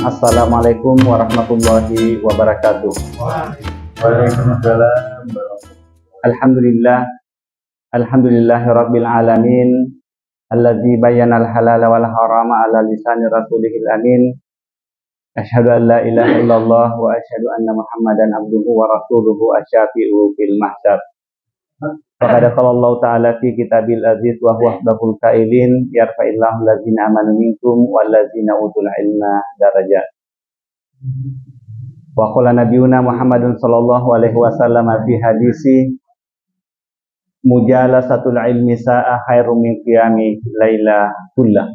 Assalamualaikum warahmatullahi wabarakatuh. Waalaikumsalam. Alhamdulillah, alhamdulillahirabbil alamin, alladzi bayyana al-halala wal harama ala lisani rasulihil amin. Asyhadu an la ilaha illallah wa asyhadu anna Muhammadan abduhu wa rasuluhu asyafi'u fil mahsyar. Faqad qala Allah ta'ala fi kitabil aziz wa huwa asdaqul qailin yarfa'illahu allazina amanu minkum wallazina utul ilma darajat. Wa qala nabiyuna Muhammadun sallallahu alaihi wasallam fi hadisi mujalasatul ilmi sa'a khairum min qiyami laila kullah.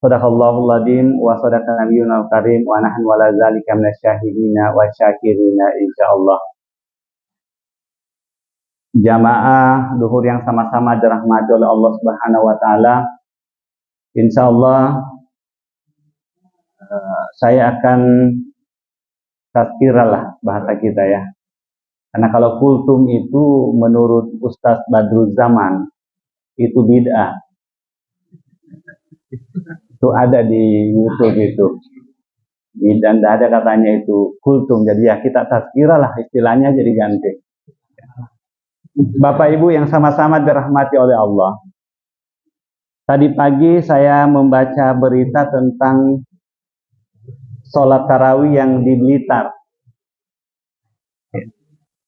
Sadaqallahul adzim wa sadaqa nabiyuna karim wa nahnu ala zalika minasyahidina wa syakirina insyaallah. Jamaah duhur yang sama-sama dirahmati oleh Allah Subhanahu wa taala. Insyaallah saya akan tazkirah lah bahasa kita ya. Karena kalau kultum itu menurut Ustadz Badrul Zaman itu bid'ah. Itu ada di YouTube itu. Dan ada katanya itu kultum. Jadi ya kita tazkirah lah istilahnya jadi ganti. Bapak Ibu yang sama-sama dirahmati oleh Allah. Tadi pagi saya membaca berita tentang sholat tarawih yang di Blitar.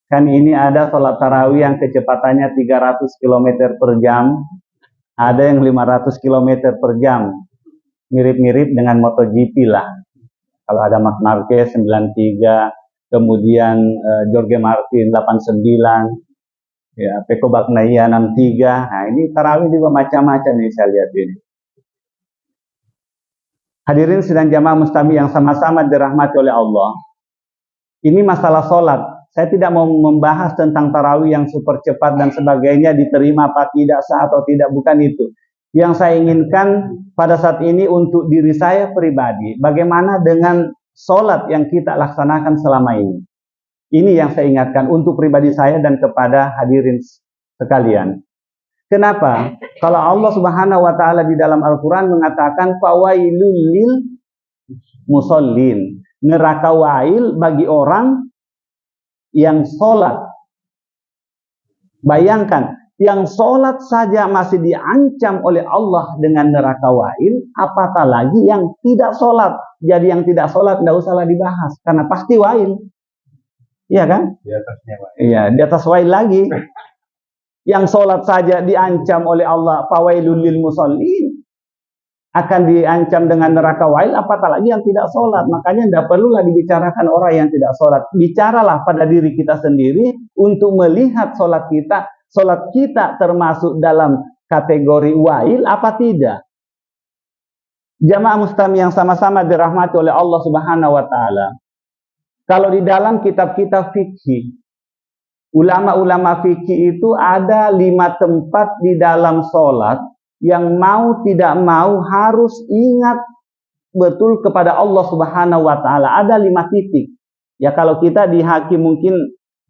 Kan ini ada sholat tarawih yang kecepatannya 300 km per jam. Ada yang 500 km per jam. Mirip-mirip dengan MotoGP lah. Kalau ada Marc Marquez 93, kemudian Jorge Martin 89. Ya, Peko Bagnaia 63. Nah, ini tarawih juga macam-macam nih saya lihat ini. Hadirin sidang jamaah mustami yang sama-sama dirahmati oleh Allah. Ini masalah sholat. Saya tidak mau membahas tentang tarawih yang super cepat dan sebagainya, diterima apa tidak, sah atau tidak, bukan itu. Yang saya inginkan pada saat ini untuk diri saya pribadi, bagaimana dengan sholat yang kita laksanakan selama ini. Ini yang saya ingatkan untuk pribadi saya dan kepada hadirin sekalian. Kenapa? Kalau Allah Subhanahu wa taala di dalam Al-Qur'an mengatakan fawailul lil musallin, neraka wail bagi orang yang sholat. Bayangkan, yang sholat saja masih diancam oleh Allah dengan neraka wail, apatah lagi yang tidak sholat. Jadi yang tidak sholat tidak usahlah dibahas, karena pasti wail. Iya kan? Di atasnya, Pak. Iya, di atas wail lagi. Yang sholat saja diancam oleh Allah, fawailul lil musallin, akan diancam dengan neraka wail, apatah lagi yang tidak sholat. Makanya tidak perlulah dibicarakan orang yang tidak sholat. Bicaralah pada diri kita sendiri untuk melihat sholat kita termasuk dalam kategori wail apa tidak. Jamaah mustami yang sama-sama dirahmati oleh Allah Subhanahu wa taala. Kalau di dalam kitab-kitab fikih, ulama-ulama fikih itu ada 5 tempat di dalam sholat yang mau tidak mau harus ingat betul kepada Allah Subhanahu wa taala. Ada 5 titik. Ya kalau kita di hakim mungkin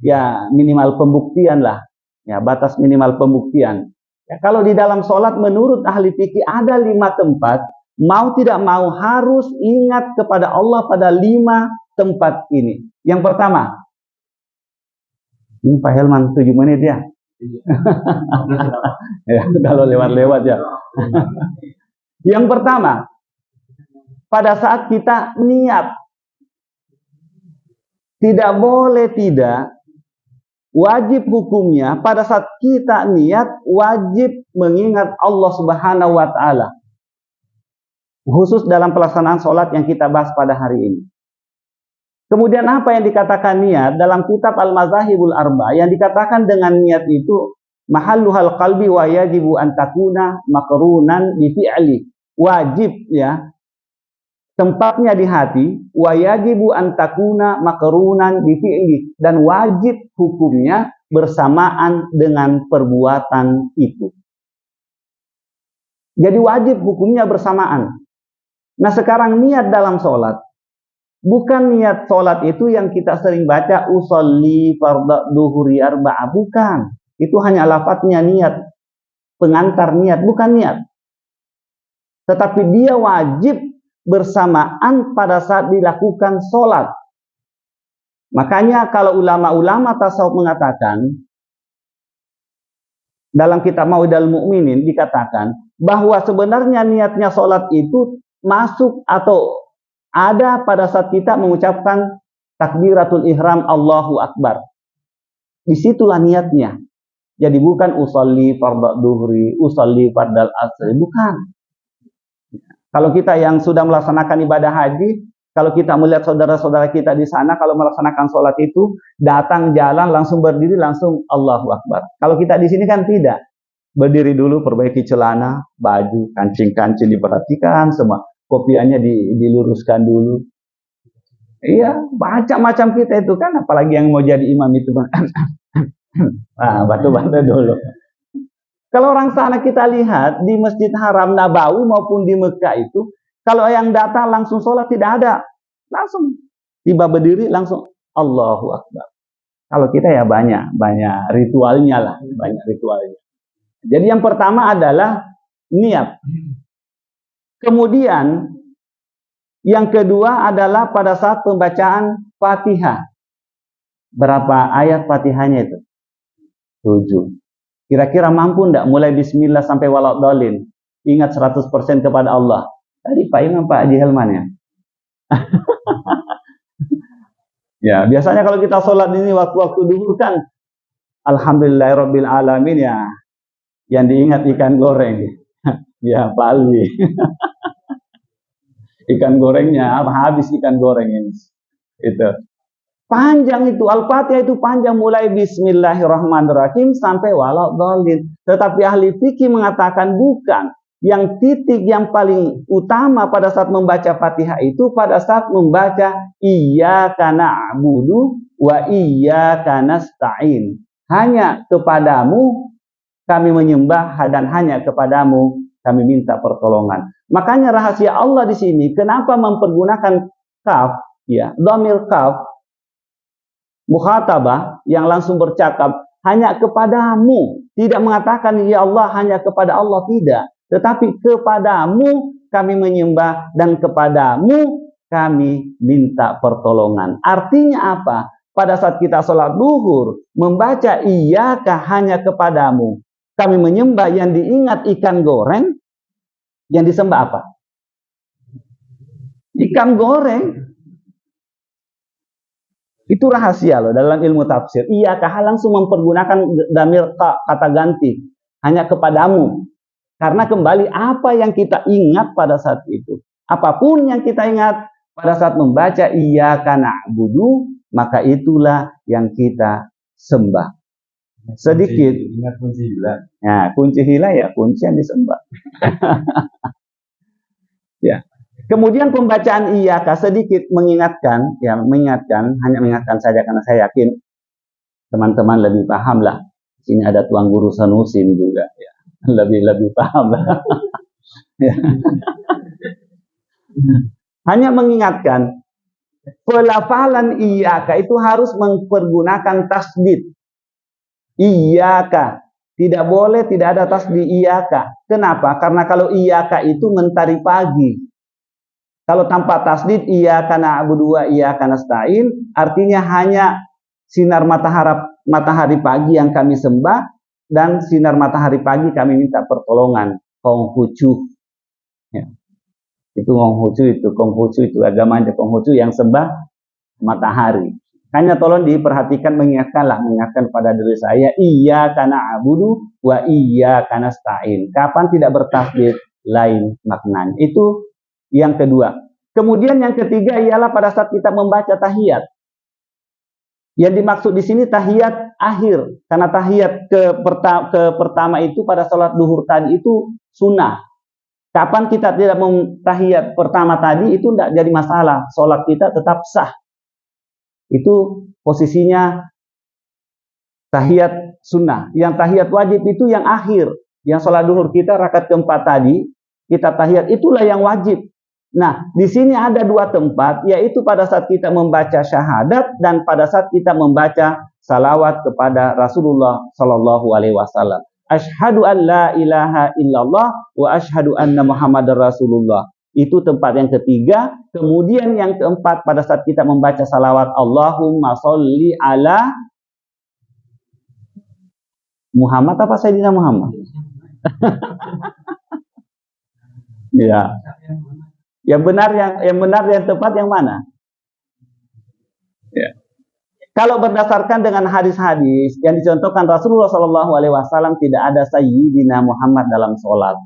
ya minimal pembuktian lah. Ya batas minimal pembuktian. Ya kalau di dalam sholat menurut ahli fikih ada 5 tempat, mau tidak mau harus ingat kepada Allah pada 5 tempat ini. Yang pertama, ini Pak Helman 7 menit ya. Ya, kalau lewat-lewat ya. Yang pertama, pada saat kita niat, tidak boleh tidak, wajib hukumnya pada saat kita niat wajib mengingat Allah Subhanahu wa taala. Khusus dalam pelaksanaan sholat yang kita bahas pada hari ini. Kemudian apa yang dikatakan niat dalam kitab Al-Mazahibul Arba, yang dikatakan dengan niat itu mahalluhal qalbi wa yajibu an takuna maqrunan bi fi'li. Wajib ya. Tempatnya di hati, wa yajibu an takuna maqrunan bi fi'li, dan wajib hukumnya bersamaan dengan perbuatan itu. Jadi wajib hukumnya bersamaan. Nah sekarang niat dalam sholat. Bukan niat sholat itu yang kita sering baca usolli fardhu duhuri arba'ah, bukan. Itu hanya lafadznya niat, pengantar niat, bukan niat. tetapi dia wajib bersamaan pada saat dilakukan sholat. Makanya kalau ulama-ulama tasawuf mengatakan, dalam kitab Mau'idul Mu'minin dikatakan, bahwa sebenarnya niatnya sholat itu masuk atau ada pada saat kita mengucapkan takbiratul ihram Allahu Akbar. Disitulah niatnya. Jadi bukan usolli fardhu duhri, usolli fardal asri, bukan. Kalau kita yang sudah melaksanakan ibadah haji, kalau kita melihat saudara-saudara kita di sana, kalau melaksanakan sholat itu, datang jalan, langsung berdiri, langsung Allahu Akbar. Kalau kita di sini kan tidak. Berdiri dulu, perbaiki celana, baju, kancing-kancing diperhatikan, semua. Kopiannya diluruskan dulu. Iya, macam-macam kita itu kan, apalagi yang mau jadi imam itu. Nah, batu-batu dulu. Kalau orang sana kita lihat di Masjid Haram Nabawi maupun di Mekah itu, kalau yang datang langsung sholat tidak ada. Langsung tiba berdiri langsung Allahu Akbar. Kalau kita ya banyak ritualnya lah, banyak ritualnya. Jadi yang pertama adalah niat. Kemudian yang kedua adalah pada saat pembacaan Fatihah. Berapa ayat Fatihahnya itu? 7. Kira-kira mampu enggak mulai bismillah sampai waladhdallin? Ingat 100% kepada Allah. Tadi Pak Imam, Pak Haji Helman ya. Ya, biasanya kalau kita sholat ini waktu-waktu duhur kan alhamdulillahirabbil alamin ya. Yang diingat ikan goreng. Ya, Bali. Ikan gorengnya habis ikan goreng ini. Itu. Panjang itu, Al-Fatihah itu panjang mulai bismillahirrahmanirrahim sampai waladhdallin. Tetapi ahli fikih mengatakan bukan. Yang titik yang paling utama pada saat membaca Fatihah itu pada saat membaca iyyaka na'budu wa iyyaka nasta'in. Hanya kepadamu kami menyembah dan hanya kepadamu kami minta pertolongan. Makanya rahasia Allah di sini kenapa mempergunakan kaf, ya, dhamir kaf mukhatabah yang langsung bercakap hanya kepadamu, tidak mengatakan ya Allah hanya kepada Allah, tidak, tetapi kepadamu kami menyembah dan kepadamu kami minta pertolongan. Artinya apa? Pada saat kita sholat duhur membaca iyyaka hanya kepadamu kami menyembah, yang diingat ikan goreng, yang disembah apa? Ikan goreng. Itu rahasia loh dalam ilmu tafsir. Iyyaka langsung mempergunakan dhamir kata ganti. Hanya kepadamu. Karena kembali apa yang kita ingat pada saat itu. Apapun yang kita ingat pada saat membaca iyyaka na'budu, maka itulah yang kita sembah. Sedikit. Ingat kunci hilah. Nah, kunci hilah ya kunci yang disembah. Ya. Kemudian pembacaan iyyaka sedikit mengingatkan, ya mengingatkan, hanya mengingatkan saja karena saya yakin teman-teman lebih paham lah. Sini ada Tuan Guru Sanusi ini juga, ya. Lebih paham lah. Ya. Hanya mengingatkan, pelafalan iyyaka itu harus mempergunakan tasdid. Iyyaka. Tidak boleh tidak ada tasdid iyyaka. Kenapa? Karena kalau iyyaka itu mentari pagi. Kalau tanpa tasdid iyyaka na'budu wa iyyaka nasta'in, artinya hanya sinar matahari pagi yang kami sembah dan sinar matahari pagi kami minta pertolongan. Konghucu. Ya. Itu Konghucu itu agamanya Konghucu yang sembah matahari. Hanya tolong diperhatikan, mengingatkan pada diri saya iyyaka na'budu wa iyyaka nasta'in. Kapan tidak bertasdid lain maknanya. Itu yang kedua. Kemudian yang ketiga ialah pada saat kita membaca tahiyat. Yang dimaksud di sini tahiyat akhir. Karena tahiyat pertama itu pada sholat duhur tadi itu sunnah. Kapan kita tidak tahiyat pertama tadi itu tidak jadi masalah. Sholat kita tetap sah. Itu posisinya tahiyat sunnah. Yang tahiyat wajib itu yang akhir. Yang sholat duhur kita rakaat keempat tadi, kita tahiyat itulah yang wajib. Nah, di sini ada dua tempat, yaitu pada saat kita membaca syahadat dan pada saat kita membaca salawat kepada Rasulullah Shallallahu Alaihi Wasallam. asyhadu an la ilaha illallah wa asyhadu anna Muhammadar Rasulullah. Itu tempat yang ketiga. Kemudian yang keempat, pada saat kita membaca salawat, Allahumma sholli ala Muhammad apa Sayyidina Muhammad? Ya. Yang benar yang tepat yang mana? Ya. Kalau berdasarkan dengan hadis-hadis yang dicontohkan Rasulullah SAW, tidak ada Sayyidina Muhammad dalam sholat.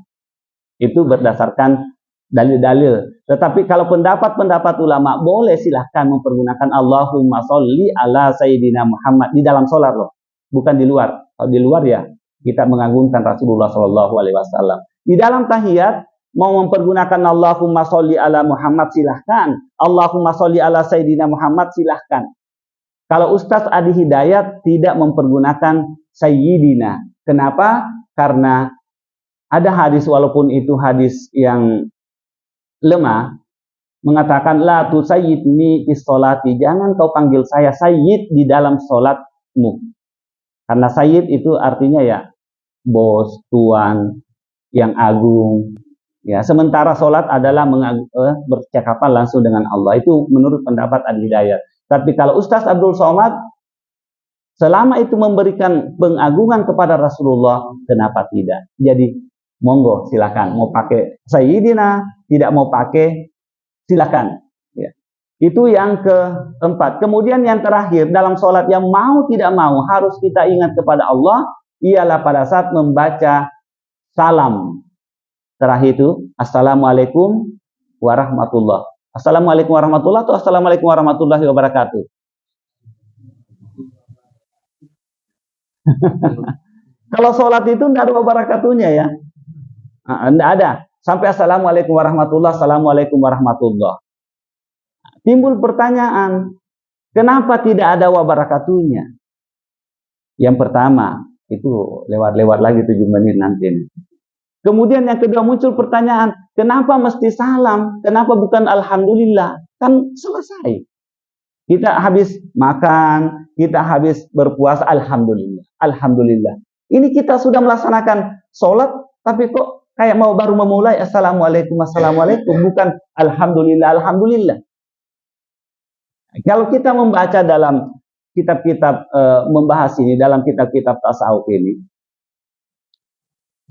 Itu berdasarkan dalil-dalil. Tetapi kalau pendapat ulama, boleh silahkan mempergunakan Allahumma sholli ala Sayyidina Muhammad di dalam sholat loh, bukan di luar. Kalau di luar ya kita mengagungkan Rasulullah SAW. Di dalam tahiyat mau mempergunakan Allahumma sholli ala Muhammad silahkan, Allahumma sholli ala Sayyidina Muhammad silahkan. Kalau Ustaz Adi Hidayat tidak mempergunakan Sayyidina. Kenapa? Karena ada hadis, walaupun itu hadis yang lemah, mengatakan la tu sayyidni fis sholati, jangan kau panggil saya sayyid di dalam sholatmu. Karena sayyid itu artinya ya bos, tuan, yang agung. Ya, sementara sholat adalah bercakapan langsung dengan Allah. Itu menurut pendapat Al-Hidayat. Tapi kalau Ustaz Abdul Somad, selama itu memberikan pengagungan kepada Rasulullah, kenapa tidak? Jadi monggo silakan, mau pakai Sayyidina, tidak mau pakai silakan. Ya. Itu yang keempat. Kemudian yang terakhir, dalam sholat yang mau tidak mau harus kita ingat kepada Allah, ialah pada saat membaca salam. Terakhir itu, Assalamualaikum warahmatullahi. Assalamualaikum warahmatullahi atau Assalamualaikum warahmatullahi wabarakatuh. Kalau sholat itu tidak ada wabarakatuhnya ya. Tidak ada. Sampai Assalamualaikum warahmatullahi, Assalamualaikum warahmatullahi. Timbul pertanyaan, kenapa tidak ada wabarakatuhnya? Yang pertama, itu lewat lagi 7 menit nanti. Kemudian yang kedua muncul pertanyaan, kenapa mesti salam? Kenapa bukan Alhamdulillah? Kan selesai. Kita habis makan, kita habis berpuasa, Alhamdulillah. Alhamdulillah. Ini kita sudah melaksanakan sholat, tapi kok kayak mau baru memulai Assalamualaikum, Assalamualaikum, bukan Alhamdulillah, Alhamdulillah. Kalau kita membaca dalam kitab-kitab membahas ini, dalam kitab-kitab tasawuf ini,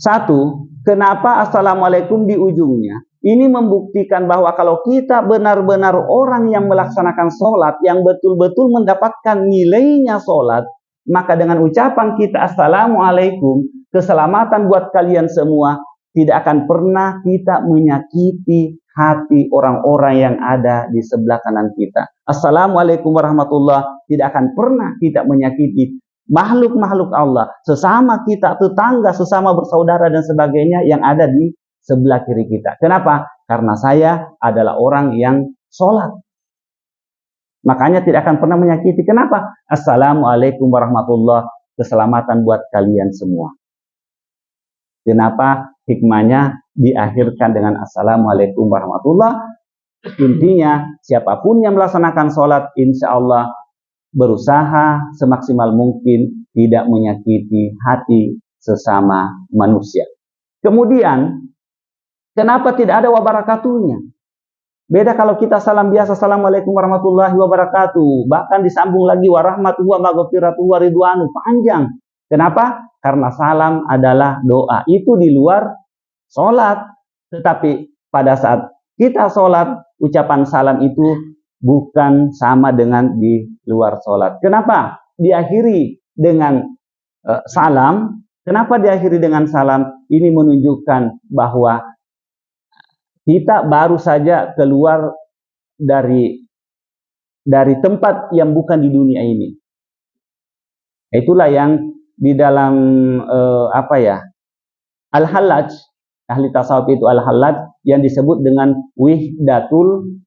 satu, kenapa Assalamualaikum di ujungnya? Ini membuktikan bahwa kalau kita benar-benar orang yang melaksanakan sholat, yang betul-betul mendapatkan nilainya sholat, maka dengan ucapan kita Assalamualaikum, keselamatan buat kalian semua, tidak akan pernah kita menyakiti hati orang-orang yang ada di sebelah kanan kita. Assalamualaikum warahmatullahi, tidak akan pernah kita menyakiti makhluk-makhluk Allah, sesama kita, tetangga, sesama bersaudara dan sebagainya yang ada di sebelah kiri kita. Kenapa? Karena saya adalah orang yang sholat. Makanya tidak akan pernah menyakiti. Kenapa? Assalamualaikum warahmatullahi, keselamatan buat kalian semua. Kenapa hikmahnya diakhirkan dengan Assalamualaikum warahmatullahi? Intinya, siapapun yang melaksanakan sholat, insya Allah berusaha semaksimal mungkin tidak menyakiti hati sesama manusia. Kemudian, kenapa tidak ada wabarakatuhnya? Beda kalau kita salam biasa, Assalamualaikum warahmatullahi wabarakatuh. Bahkan disambung lagi warahmatullahi wabarakatuh waridwanu, panjang. Kenapa? Karena salam adalah doa. Itu di luar sholat. Tetapi pada saat kita sholat, ucapan salam itu bukan sama dengan di luar sholat. Kenapa diakhiri dengan salam? Kenapa diakhiri dengan salam? Ini menunjukkan bahwa kita baru saja keluar dari tempat yang bukan di dunia ini. Itulah yang di dalam Al-Hallaj, ahli tasawuf itu Al-Hallaj, yang disebut dengan wihdatul